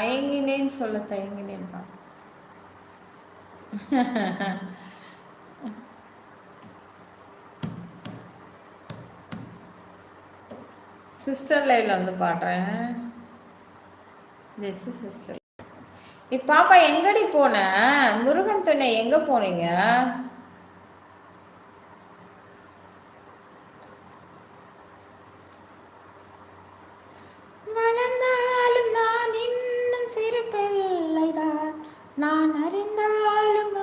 தயங்கினேன்னு சொல்ல தயங்கினேன்பா. சிஸ்டர் லைவ்ல வந்து பாடுறேன். ஜெஸ்ஸி சிஸ்டர். பாப்பா எங்கடி போன? முருகன் துணை எங்க போனீங்க? வளர்ந்தாலும் நான் இன்னும் சிறு பிள்ளைதான், நான் அறிந்தாலும்